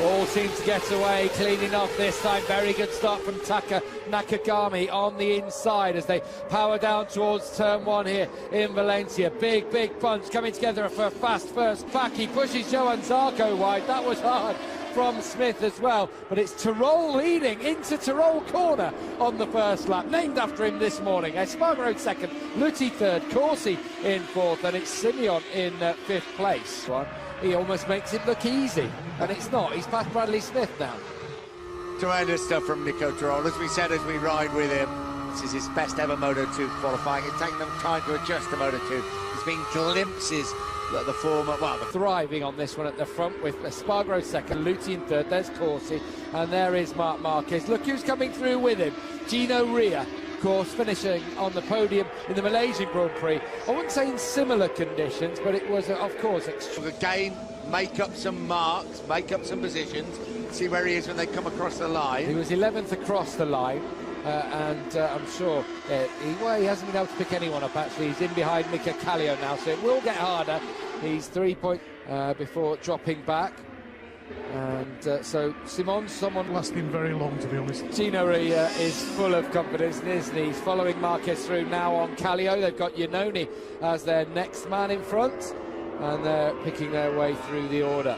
All seem to get away, cleaning off this time. Very good start from Taka Nakagami on the inside as they power down towards turn one here in Valencia. Big punch coming together for a fast first back. He pushes Johan Zarco wide. That was hard from Smith as well, but it's Tyrol leading into Tyrol corner on the first lap, named after him this morning. Espargaro second, Lutti third, Corsi in fourth, and it's Simeon in fifth place. He almost makes it look easy, and it's not. He's past Bradley Smith now. Tremendous stuff from Nico Tyrol. As we said, as we ride with him, this is his best ever Moto2 qualifying. It's taken them time to adjust to Moto2. There's been glimpses that the former, thriving on this one at the front with Espargaro second, Lutti in third, there's Corsi, and there is Marc Marquez. Look who's coming through with him, Gino Ria, of course, finishing on the podium in the Malaysian Grand Prix. I wouldn't say in similar conditions, but it was, of course, again, make up some marks, make up some positions, see where he is when they come across the line. He was 11th across the line. And I'm sure he hasn't been able to pick anyone up, actually. He's in behind Mika Kallio now, so it will get harder. He's 3 points before dropping back. And so Simon's someone lasting very long, to be honest. Gino Ria is full of confidence, isn't he? He's following Marquez through now on Kallio. They've got Iannone as their next man in front, and they're picking their way through the order.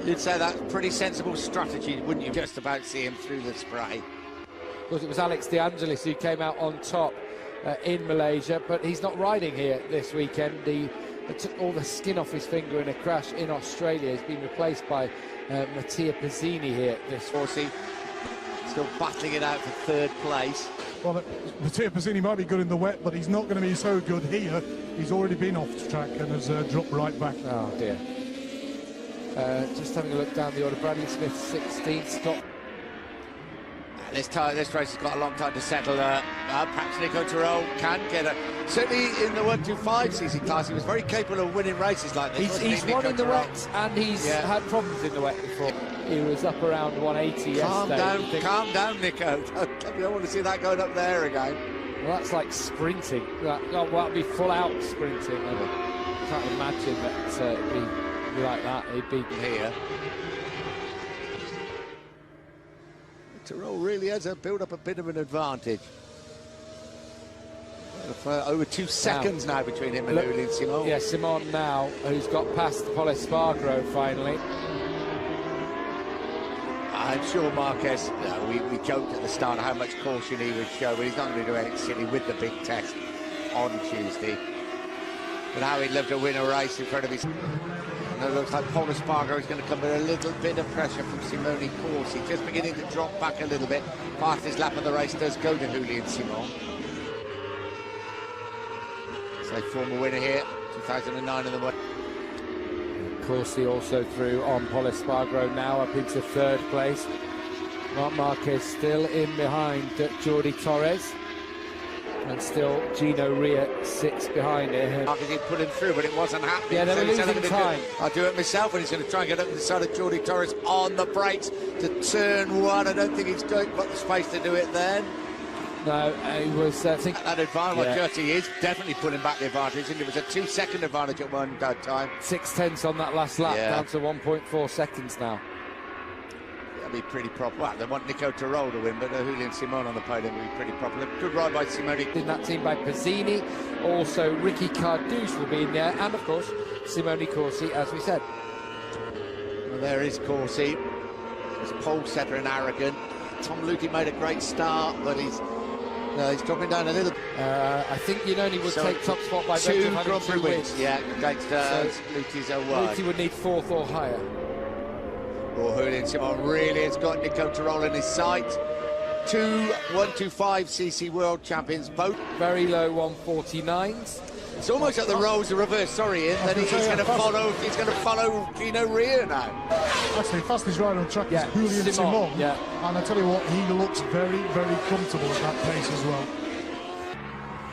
You'd say that's pretty sensible strategy, wouldn't you? Just about see him through the spray. Of course, it was Alex De Angelis who came out on top in Malaysia, but he's not riding here this weekend. He took all the skin off his finger in a crash in Australia. He's been replaced by Mattia Pizzini here this Rosi still battling it out for third place. Well, Mattia Pizzini might be good in the wet, but he's not going to be so good here. He's already been off the track and has dropped right back. Oh dear. Just having a look down the order, Bradley Smith 16th, Scott. This race has got a long time to settle. Perhaps Nico Tyrol can get it. Certainly in the 125cc class, he was very capable of winning races like this. He's won in the wet, and he's had problems in the wet before. He was up around 180 yesterday. Calm down, Nico. I don't want to see that going up there again. Well, that's like sprinting. That'd be full-out sprinting. I can't imagine that it'd be like that. He'd be here. Tyrol really has built up a bit of an advantage. Over 2 seconds now between him and Julian Simon. Yeah, Simon now, who's got past Paul Espargaro finally. I'm sure Marquez, we joked at the start how much caution he would show, but he's not going to do anything silly with the big test on Tuesday. But how he'd love to win a race in front of his... And it looks like Paul Espargaro is going to come with a little bit of pressure from Simone Corsi, just beginning to drop back a little bit. Part of his lap of the race does go to Julian Simon. So former winner here, 2009 in the one. Corsi also through on Paul Espargaro now up into third place. Marc Marquez still in behind Jordi Torres. And still Gino Ria sits behind it. Marquez did put him through, but it wasn't happening. Yeah, they were losing time. I'll do it myself, and he's going to try and get up to the side of Jordi Torres on the brakes to turn one. I don't think he's got the space to do it then. No, he was thinking... That advantage, he is definitely pulling back the advantage, and it was a 2-second advantage at one time. 6/10 on that last lap, down to 1.4 seconds now. That'd be pretty proper. Well, they want Nico Tyrol to win, but Julian Simon on the podium would be pretty proper. Good ride by Simone. In that team by Pizzini, also Ricky Carduce will be in there, and of course Simone Corsi, as we said. Well, there is Corsi. He's pole setter and arrogant. Tom Luthi made a great start, but he's dropping down a little. I think Iannone would take top spot by two Grand Prix wins. Yeah, against Luthi's award. Luthi would need 4th or higher. Well, Julian Simon really has got Nico Tyrol in his sight. 2 125cc world champions, both very low 149s. It's almost like the roles are reversed. Sorry, Ian. That he's going to follow. He's going to follow Gino Ria now. Actually, fastest rider on the track is Julian Simon. Yeah. And I tell you what, he looks very, very comfortable at that pace as well.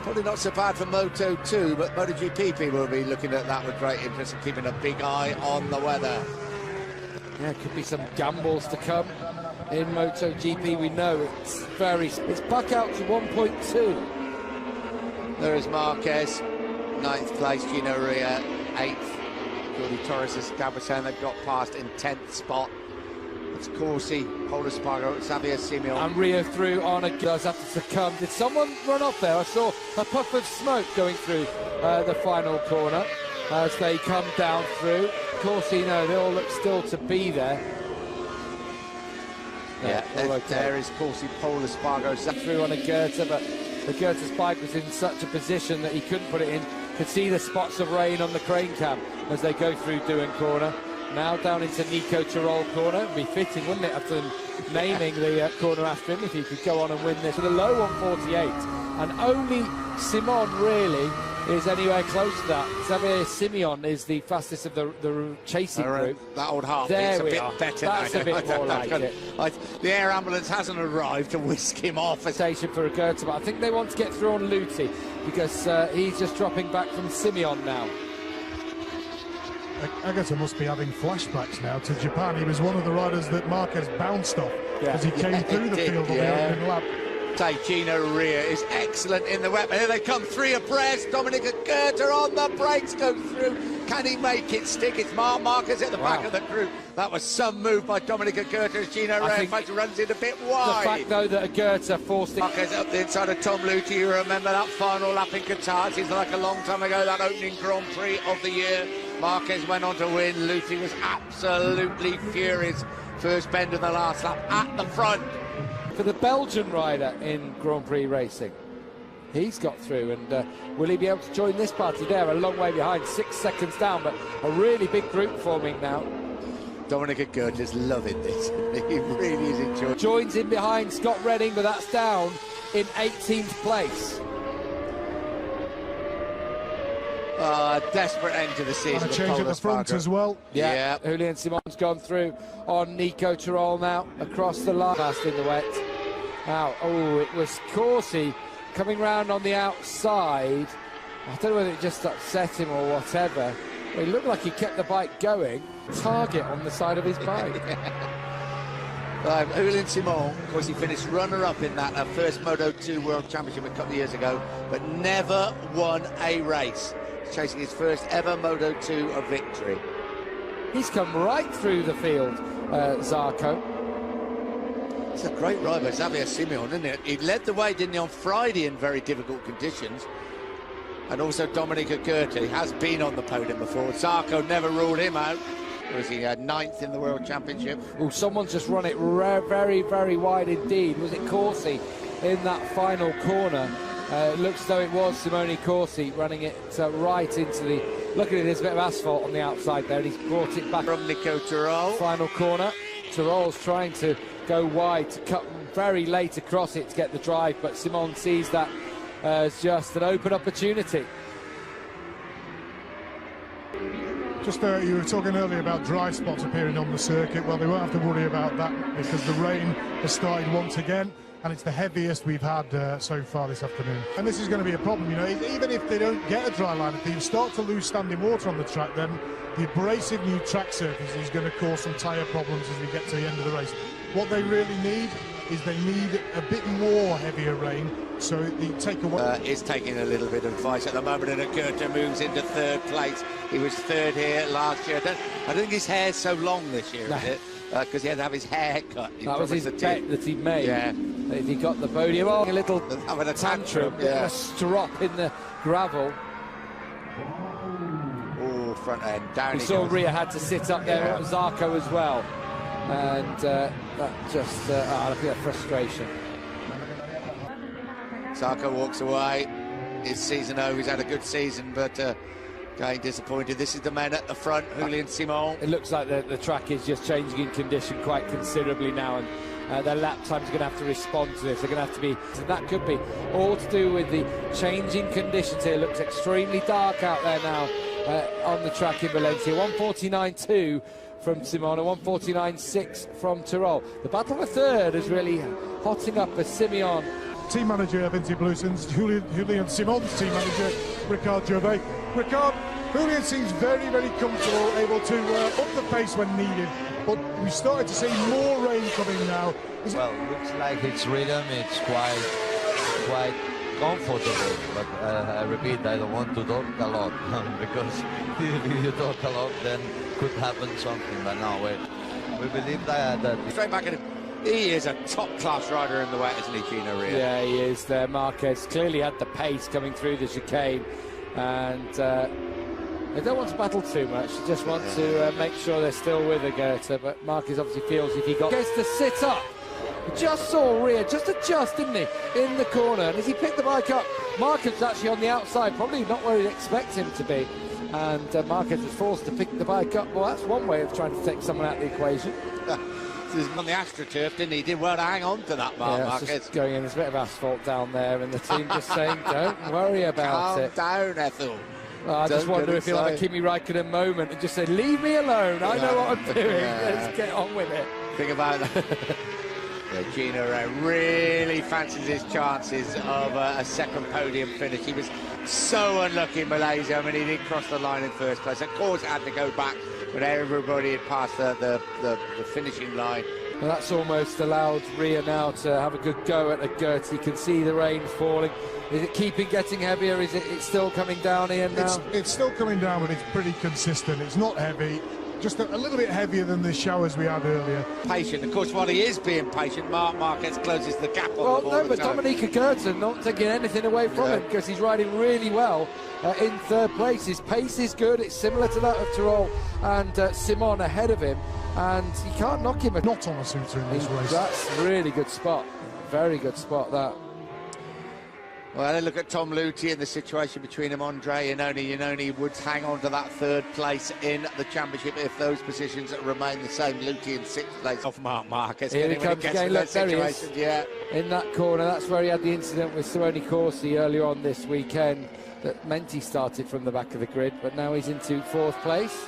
Probably not so bad for Moto2, but MotoGP people will be looking at that with great interest and keeping a big eye on the weather. Yeah, could be some gambles to come in MotoGP. We know it's back out to 1.2. There is Marquez, 9th place, Gino Ria, 8th. Jordi Torres, as Gab was saying, they've got past in 10th spot. It's Corsi, Paul Espargaro, Xavier Simeon. And Rio through on a does have to succumb. Did someone run off there? I saw a puff of smoke going through the final corner as they come down through. Corsi, no, they all look still to be there. Yeah, there is Corsi, Paul Espargaro. Through on a Goethe, but the Goethe's bike was in such a position that he couldn't put it in. Could see the spots of rain on the crane cam as they go through Doohan corner. Now down into Nico Tirol corner. It'd be fitting, wouldn't it, after naming the corner after him, if he could go on and win this with a low 148. And only Simon really is anywhere close to that. Xavier Simeon is the fastest of the chasing group. That old half there a we bit are. better. That's a bit more like it. The air ambulance hasn't arrived to whisk him off. Station for a Goethe, but I think they want to get through on Luti because he's just dropping back from Simeon now. Agata must be having flashbacks now to Japan. He was one of the riders that Marquez bounced off as he came through the field on the opening lap. Gino Ria is excellent in the wet. Here they come, three abreast. Dominic Goethe on the brakes, goes through. Can he make it stick? It's Marc Marquez at the back of the group. That was some move by Dominic Goethe as Gino Ria, in fact, runs it a bit wide. The fact, though, that Goethe forced it. Marquez up the inside of Tom Luthi. You remember that final lap in Qatar? It's like a long time ago, that opening Grand Prix of the year. Marquez went on to win. Luthi was absolutely furious. First bend of the last lap at the front. For the Belgian rider in Grand Prix racing, he's got through, and will he be able to join this party there? A long way behind, 6 seconds down, but a really big group forming now. Dominic Goethe is loving this. He really is enjoying. Joins in behind Scott Redding, but that's down in 18th place. Desperate end to the season. And a change at the front as well. Yeah. Julian Simon's gone through on Nico Tirol now across the line. Fast in the wet. Now, it was Corsi coming round on the outside. I don't know whether it just upset him or whatever. It looked like he kept the bike going. Target on the side of his bike. Julian Simon, of course, he finished runner-up in that first Moto2 World Championship a couple of years ago, but never won a race. Chasing his first ever Moto2 victory. He's come right through the field, Zarco. It's a great ride by Xavier Simeon, isn't it? He led the way, didn't he, on Friday in very difficult conditions. And also Dominic Goethe has been on the podium before. Zarco never ruled him out. Was he 9th in the World Championship? Oh, someone's just run it very, very wide indeed. Was it Corsi in that final corner? It looks as though it was Simone Corsi running it right into the... Look at it, there's a bit of asphalt on the outside there, and he's brought it back. From Nico Tirol. Final corner. Tirol's trying to go wide to cut very late across it to get the drive, but Simon sees that as just an open opportunity. Just you were talking earlier about dry spots appearing on the circuit. Well, they won't have to worry about that because the rain has started once again, and it's the heaviest we've had so far this afternoon. And this is going to be a problem, you know, even if they don't get a dry line, if they start to lose standing water on the track, then the abrasive new track surface is going to cause some tyre problems as we get to the end of the race. What they really need is they need a bit more heavier rain, so the takeaway is taking a little bit of advice at the moment, and Goethe moves into 3rd place. He was 3rd here last year. I don't think his hair's so long this year, is it? Because he had to have his hair cut. That was his bet that he made. Yeah. If he got the podium, a little having a tantrum, a strop in the gravel. Oh, front end down. We saw Ria had to sit up there at Zarco as well, and that just look at that frustration. Zarco walks away. His season over. He's had a good season, but going disappointed. This is the man at the front, Julian Simon. It looks like the track is just changing in condition quite considerably now, and their lap time's going to have to respond to this. They're going to have to be, and that could be all to do with the changing conditions here. It looks extremely dark out there now on the track in Valencia. 149.2 from Simon, 149.6 from Tirol. The battle for 3rd is really hotting up as Simeon. Team manager of Inti Bluesons, Julian Simon's team manager, Ricard Gervais. Ricard, Julian seems very, very comfortable, able to up the pace when needed, but we started to see more rain coming now. Well, looks like it's rhythm, it's quite comfortable, but I repeat, I don't want to talk a lot, because if you talk a lot, then could happen something, but no, We believe that Straight back at him. He is a top-class rider in the wet, isn't he, Gino Ria? Yeah, he is there. Marquez clearly had the pace coming through the chicane, and they don't want to battle too much. They just want to make sure they're still with Kehebatan. But Marquez obviously feels if he gets to sit up, he just saw Ria just adjust, didn't he, in the corner. And as he picked the bike up, Marquez was actually on the outside, probably not where he'd expect him to be. And Marquez was forced to pick the bike up. Well, that's one way of trying to take someone out of the equation. On the AstroTurf, didn't he? Did well to hang on to that, Marquez. Just going in, there's a bit of asphalt down there, and the team just saying, don't worry about it. Calm down, Ethel. Well, I just wonder if he'll have a Kimi Raikkonen moment and just say, leave me alone, I know what I'm doing, let's get on with it. Think about that. Gino really fancies his chances of a second podium finish. He was so unlucky in Malaysia. I mean, he didn't cross the line in first place. Of course, it had to go back, but everybody had passed the finishing line. Well, that's almost allowed Ria now to have a good go at Kehebatan. You can see the rain falling. Is it getting heavier? Is it still coming down here now? It's still coming down, but it's pretty consistent. It's not heavy. Just a little bit heavier than the showers we had earlier. Patient, of course, while he is being patient, Marquez closes the gap on the ball. Well, no, but Dominique Kehebatan not taking anything away from him, because he's riding really well in third place. His pace is good. It's similar to that of Tyrrell and Simon ahead of him, and you can't knock him. Not on a suitor in this race. That's a really good spot. Very good spot, that. Well, then look at Tom Luthi and the situation between him, Andre Iannone would hang on to that third place in the championship if those positions remain the same. Luthi in sixth place off Marquez. Here he comes again. Look, there he is. Yeah. In that corner, that's where he had the incident with Simone Corsi earlier on this weekend that meant he started from the back of the grid, but now he's into fourth place.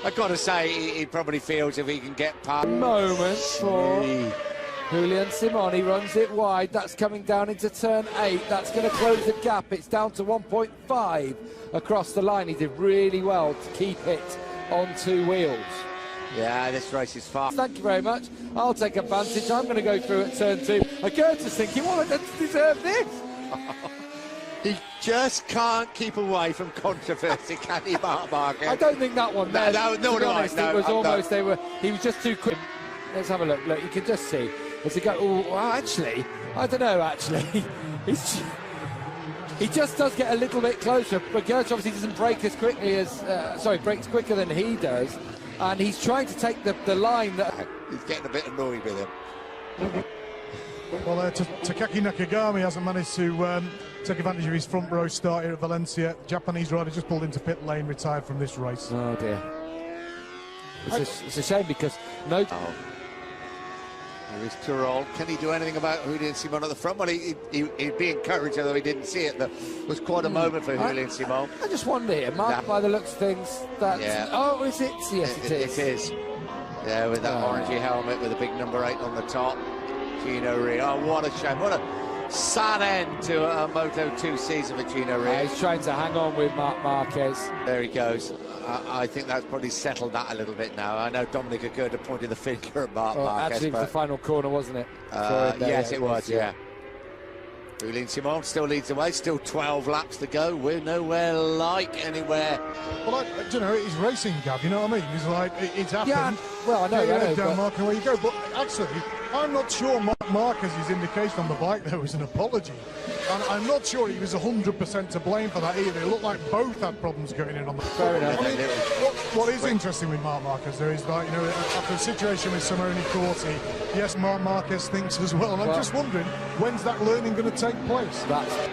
I've got to say, he probably feels if he can get past. Moment for Julian Simon. He runs it wide. That's coming down into turn 8. That's going to close the gap. It's down to 1.5 across the line. He did really well to keep it on two wheels. Yeah, this race is fast. Thank you very much. I'll take advantage. I'm going to go through at turn 2. Kehebata's thinking, well, I don't deserve this. He just can't keep away from controversy, can he, Marquez? I don't think that one. No, to be honest, it was almost. He was just too quick. Let's have a look. Look, you can just see. As he go, oh, well, actually, I don't know. Actually, he just does get a little bit closer. But Kehebatan obviously doesn't brake as quickly as, brakes quicker than he does, and he's trying to take the line that. He's getting a bit annoyed with him. Well, Takaki Nakagami hasn't managed to take advantage of his front row start here at Valencia. Japanese rider just pulled into pit lane, retired from this race. Oh dear. It's a shame because no. Oh. There is Tyrrell. Can he do anything about Julian Simon at the front? Well, he'd be encouraged, although he didn't see it. That was quite a moment for Julian Simon. I just wonder here, Mark, by the looks of things, that... Yeah. Oh, is it? Yes, it is. It is. Yeah, with that orangey helmet with a big number 8 on the top. Gino Ria. Oh, what a shame. What a sad end to a Moto2 season for Gino Ria. He's trying to hang on with Marquez. There he goes. I think that's probably settled that a little bit now. I know Dominic Kehebatan pointed the finger at Marquez. Actually, it was the final corner, wasn't it? Yes, it was, yeah. Julian Simon still leads the way, still 12 laps to go. We're nowhere like anywhere. Well, you know, he's racing, Gav, you know what I mean? He's like, it's happened. Yeah, well, I know. Yeah, down Mark, and where you go. But actually, I'm not sure Marquez's indication on the bike there was an apology. And I'm not sure he was 100% to blame for that either. It looked like both had problems going in on the... Fair enough. I mean, what is interesting with Marc Marquez, though, is like, you know, after a situation with Simone Corsi, yes, Marc Marquez thinks as well. And I'm just wondering, when's that learning going to take place? That's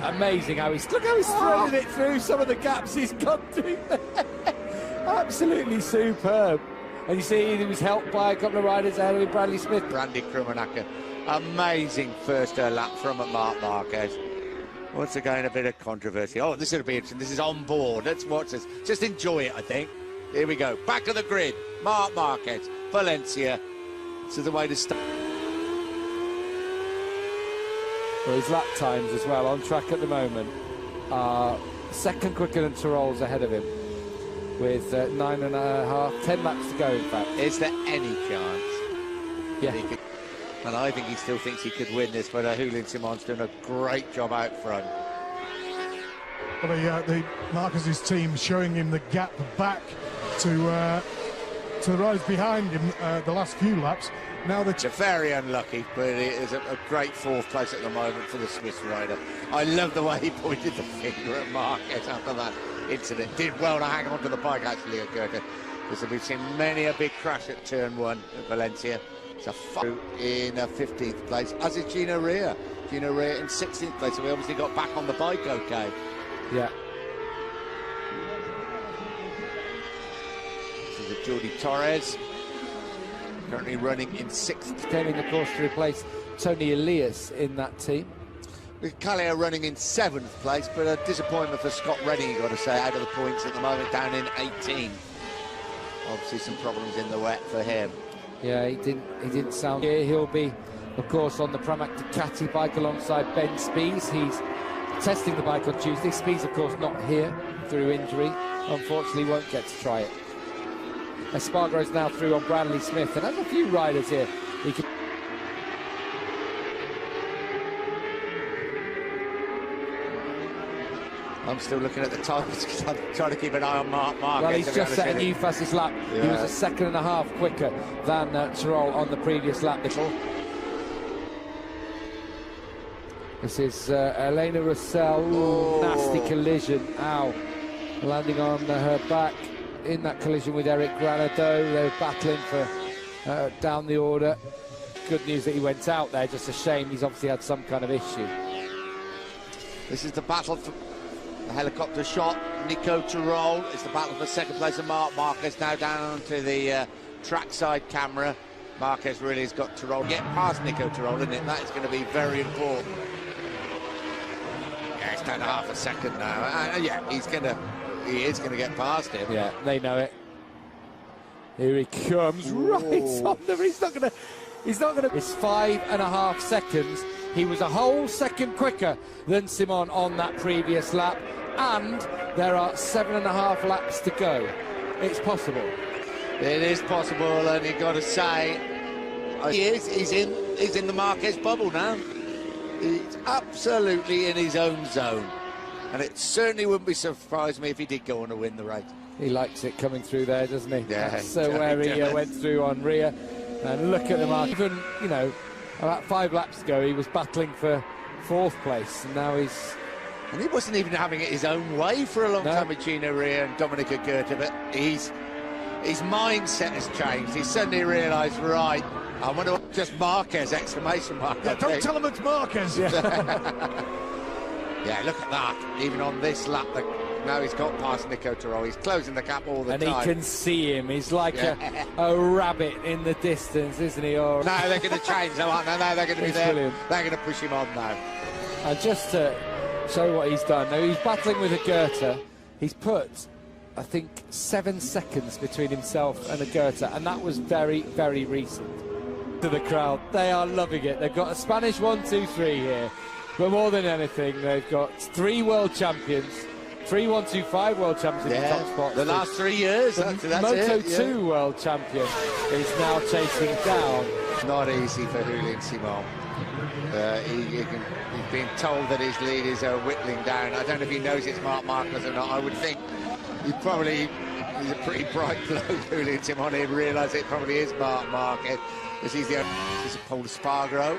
amazing how look how he's threading it through some of the gaps he's gone through there. Absolutely superb. And you see he was helped by a couple of riders ahead of him, Bradley Smith. Brandy Krumenacker. Amazing first lap from Marc Marquez. Once again, a bit of controversy. Oh, this is going to be interesting. This is on board. Let's watch this. Just enjoy it, I think. Here we go. Back of the grid. Marc Marquez, Valencia. This is the way to start. Well, his lap times as well, on track at the moment, are second quicker than Tyrrell's ahead of him, with 9.5, 10 laps to go, in fact. Is there any chance? Yeah. And I think he still thinks he could win this, but Julian Simon's doing a great job out front. Well, the Marquez's team showing him the gap back to to the riders behind him the last few laps. Now they're very unlucky, but it is a great fourth place at the moment for the Swiss rider. I love the way he pointed the finger at Marquez after that incident. Did well to hang on to the bike, actually, at Goethe, because we've seen many a big crash at turn 1 at Valencia. It's a in 15th place, as is Gino Rea. Gino Rea in 16th place, so we obviously got back on the bike okay. Yeah. This is a Jordi Torres, currently running in 6th. Came in, of course, to replace Tony Elias in that team. With Callier running in 7th place, but a disappointment for Scott Redding, you've got to say, out of the points at the moment, down in 18. Obviously some problems in the wet for him. Yeah, he didn't sound here. He'll be, of course, on the Pramac Ducati bike alongside Ben Spies. He's testing the bike on Tuesday. Spies, of course, not here through injury. Unfortunately, won't get to try it. Espargaro's now through on Bradley Smith, and there's a few riders here. He can... I'm still looking at the times because I'm trying to keep an eye on Marc. Well, he's just set a new fastest lap. Yeah. He was a second and a half quicker than Tyrrell on the previous lap. This is Elena Russell. Ooh, nasty collision. Ow. Landing on her back in that collision with Eric Granado. They were battling for down the order. Good news that he went out there. Just a shame. He's obviously had some kind of issue. This is the battle for the helicopter shot. Nico Tyrrell. It's the battle for second place of Marc Marquez. Now down onto the trackside camera. Marquez really has got Tyrrell. Get past Nico Tyrrell, isn't it? That is going to be very important. Yeah, it's down to half a second now. Yeah, he is going to get past him. Yeah, they know it. Here he comes. Ooh. Right on the... He's not going to... It's 5.5 seconds. He was a whole second quicker than Simon on that previous lap, and there are 7.5 laps to go. It's possible. It is possible, and you've got to say, he's in the Marquez bubble now. He's absolutely in his own zone, and it certainly wouldn't be surprised me if he did go on to win the race. He likes it coming through there, doesn't he? Yeah. That's where he went through on Ria, and look at the mark. Even, you know, about 5 laps ago, he was battling for 4th place, and now he's... And he wasn't even having it his own way for a long time with Gino Rea and Dominica Goethe, but his mindset has changed. He suddenly realised, right, I wonder what just Marquez, exclamation mark. Yeah, don't tell him it's Marquez. Yeah. Yeah, look at that. Even on this lap, now he's got past Nico Tyrrell. He's closing the gap all the time. And he can see him. He's like a rabbit in the distance, isn't he? Or... No, they're going to change them, aren't they? No, they're going to be there. Brilliant. They're going to push him on now. And just to show what he's done, now he's battling with a Goethe. He's put, I think, 7 seconds between himself and a Goethe, and that was very, very recent. To the crowd, they are loving it. They've got a Spanish 1, 2, 3 here, but more than anything, they've got 3 world champions, 3, 1, 2, 5 world champions in the top spot. The last 3 years. The Moto2 world champion is now chasing down. Not easy for Julian Simon. He's been told that his lead is whittling down. I don't know if he knows it's Marc Marquez or not. I would think he's a pretty bright bloke, Julian Simon. He'd realise it probably is Marc Marquez, because he's Paul Espargaro.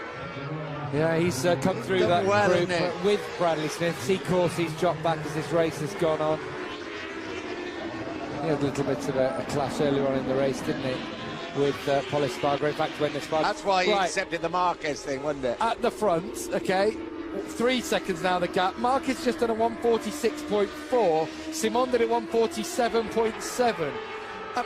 Yeah, he's come through that group with Bradley Smith. Seacoursy's dropped back as this race has gone on. He had a little bit of a clash earlier on in the race, didn't he? With Paul Espargaro. In fact, when Espargaro... That's why he accepted the Marquez thing, wasn't it? At the front, okay, 3 seconds now the gap. Marquez just done a 1:46.4. Simon did a 1:47.7.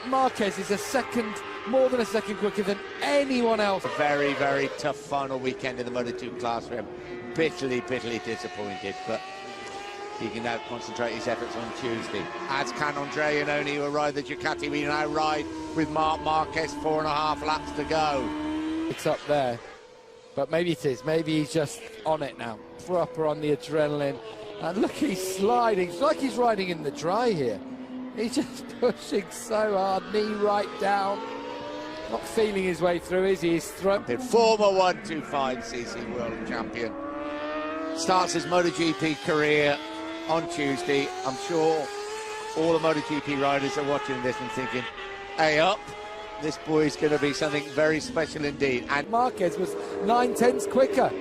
Marquez is a second, more than a second quicker than anyone else. A very, very tough final weekend in the Moto2 class for him. Bitterly, bitterly disappointed, but he can now concentrate his efforts on Tuesday. As can Andrea Iannone, who will ride the Ducati. We now ride with Marc Marquez, 4.5 laps to go. It's up there, but maybe it is. Maybe he's just on it now, proper on the adrenaline. And look, he's sliding. It's like he's riding in the dry here. He's just pushing so hard, knee right down. Not feeling his way through, is he? He's thrown. Former 125cc world champion. Starts his MotoGP career on Tuesday. I'm sure all the MotoGP riders are watching this and thinking, hey up, this boy is going to be something very special indeed. And Marquez was 9/10 quicker.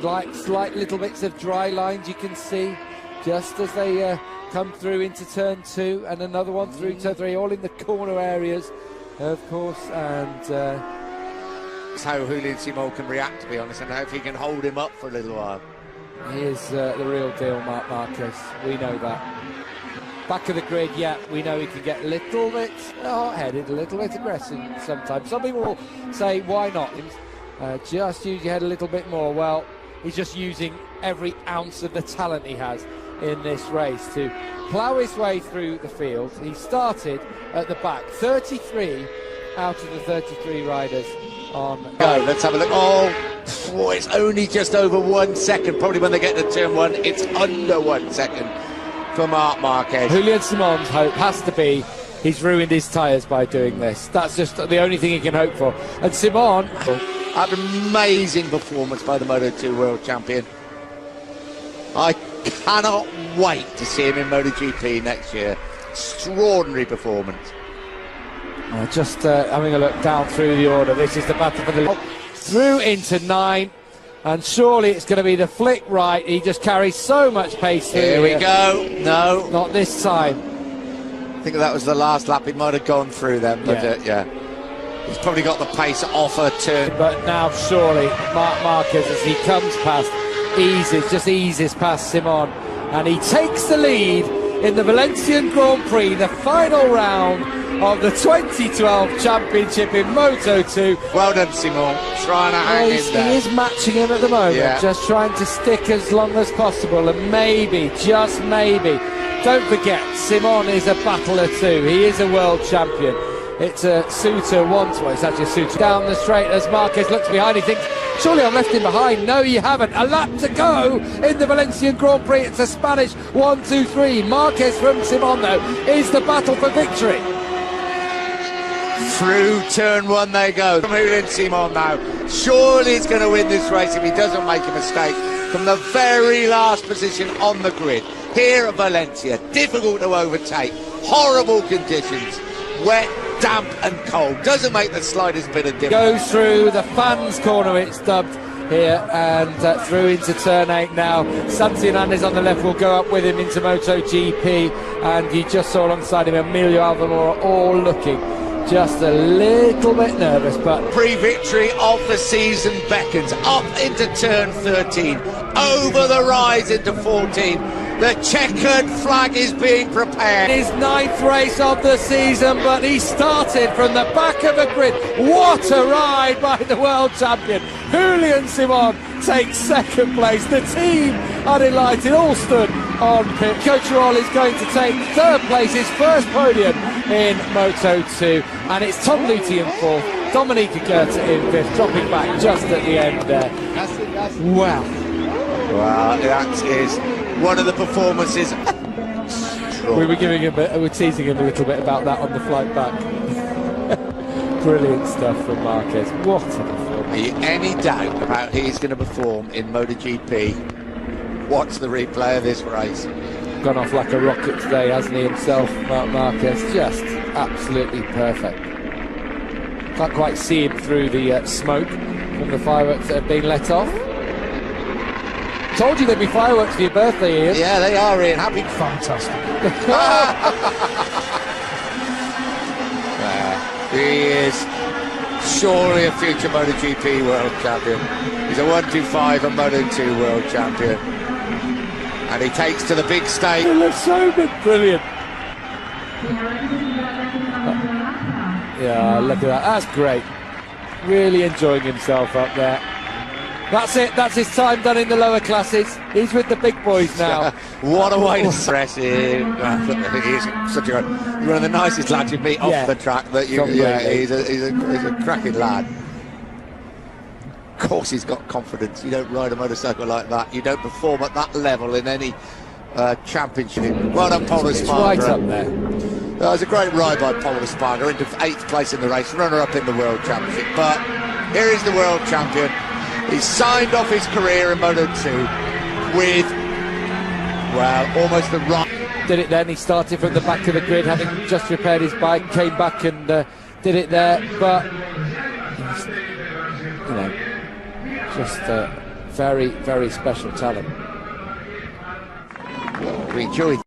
Like slight little bits of dry lines you can see just as they come through into turn 2, and another one through turn 3, all in the corner areas, of course. And that's how Julian Simon can react, to be honest, and if he can hold him up for a little while. he is the real deal, Marc Marquez. We know that. Back of the grid, yeah, we know he can get a little bit hot-headed, a little bit aggressive sometimes. Some people will say, why not? Just use your head a little bit more. Well, he's just using every ounce of the talent he has in this race to plough his way through the field. He started at the back, 33 out of the 33 riders on. Go, let's have a look. Oh, it's only just over 1 second. Probably when they get to turn 1, it's under 1 second for Marc Marquez. Julian Simon's hope has to be he's ruined his tyres by doing this. That's just the only thing he can hope for. And Simon, an amazing performance by the Moto2 World Champion. I cannot wait to see him in MotoGP next year. Extraordinary performance. just having a look down through the order. This is the battle for the through into 9, and surely it's going to be the flick right. He just carries so much pace through. Here we go. No, not this time. I think that was the last lap. He might have gone through them, but yeah. He's probably got the pace off a turn. But now surely Marc Marquez, as he comes past, eases past Simon, and he takes the lead in the Valencian Grand Prix, the final round of the 2012 championship in Moto2. Well done, Simon, trying to hang in there. He is matching him at the moment, just trying to stick as long as possible, and maybe, just maybe, don't forget, Simon is a battler too. He is a world champion. It's a Suter once, well, it's actually a Suter. Down the straight as Marquez looks behind, he thinks, surely I've left him behind. No, you haven't. A lap to go in the Valencian Grand Prix. It's a Spanish 1, 2, 3. Marquez from Simon, though, is the battle for victory. Through turn 1 they go. From Julian Simon now. Surely he's going to win this race if he doesn't make a mistake. From the very last position on the grid. Here at Valencia. Difficult to overtake. Horrible conditions. Wet, damp and cold. Doesn't make the slightest bit of difference. Goes through the fans corner, it's dubbed here, and through into turn 8 now. Santi Hernandez on the left will go up with him into MotoGP, and you just saw alongside him Emilio Alvamora, all looking just a little bit nervous, but pre-victory of the season beckons. Up into turn 13, over the rise into 14. The checkered flag is being prepared. His 9th race of the season, but he started from the back of the grid. What a ride by the world champion. Julian Simon takes 2nd place. The team are delighted, all stood on pit. Cocherol is going to take 3rd place, his first podium in Moto2. And it's Tom Luthi in 4th, Dominica Goethe in 5th, dropping back just at the end there. Wow. Wow, that is one of the performances. We were teasing him a little bit about that on the flight back. Brilliant stuff from Marquez. What a performance. Are you any doubt about who he's going to perform in MotoGP? Watch the replay of this race. Gone off like a rocket today, hasn't he himself, Marc Marquez? Just absolutely perfect. Can't quite see him through the smoke from the fireworks that have been let off. Told you there'd be fireworks for your birthday, Ian. Yeah, they are, Ian. Happy. Fantastic. He is surely a future MotoGP world champion. He's a 125 and Moto2 world champion. And he takes to the big stage. It looks so good. Brilliant. Yeah, look at that. That's great. Really enjoying himself up there. That's it. That's his time done in the lower classes. He's with the big boys now. What a way to stress him. I think he's such a one of the nicest lads you meet off the track. That you, he's a cracking lad. Of course, he's got confidence. You don't ride a motorcycle like that. You don't perform at that level in any championship. Well done, Paul Espargaro. Right up there. It was a great ride by Paul Espargaro, into 8th place in the race, runner-up in the World Championship. But here is the world champion. He's signed off his career in Moto2 with, well, almost the right. Did it then. He started from the back of the grid, having just repaired his bike, came back and did it there, but you know, just very, very special talent. We enjoyed